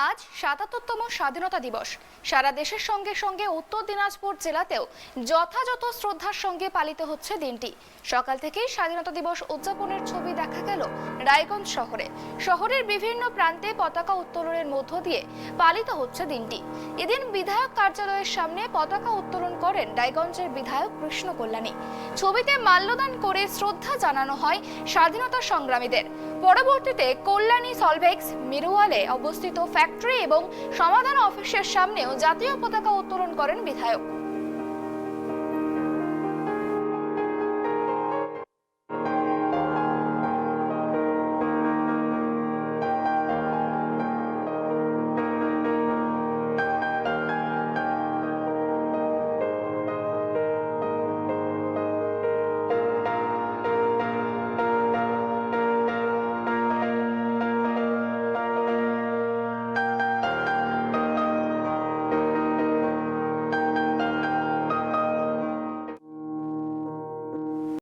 আজ ৭৭তম স্বাধীনতা দিবস। সারা দেশের সঙ্গে সঙ্গে উত্তর দিনাজপুর জেলাতেও যথাযথ শ্রদ্ধার সঙ্গে পালিত হচ্ছে দিনটি। সকাল থেকেই স্বাধীনতা দিবস উদযাপনের ছবি দেখা গেল রায়গঞ্জ শহরে। শহরের বিভিন্ন প্রান্তে পতাকা উত্তোলনের মধ্য দিয়ে পালিত হচ্ছে দিনটি। এদিন বিধায়ক কার্যালয়ের সামনে পতাকা উত্তোলন করেন রায়গঞ্জের বিধায়ক কৃষ্ণ কল্যাণী। ছবিতে মাল্যদান করে শ্রদ্ধা জানানো হয় স্বাধীনতা সংগ্রামীদের। পরবর্তীতে কল্যাণী সলভেক্স মিরুয়ালে অবস্থিত ফ্যাক্টরি এবং সমাধান অফিসের সামনেও জাতীয় পতাকা উত্তোলন করেন বিধায়ক।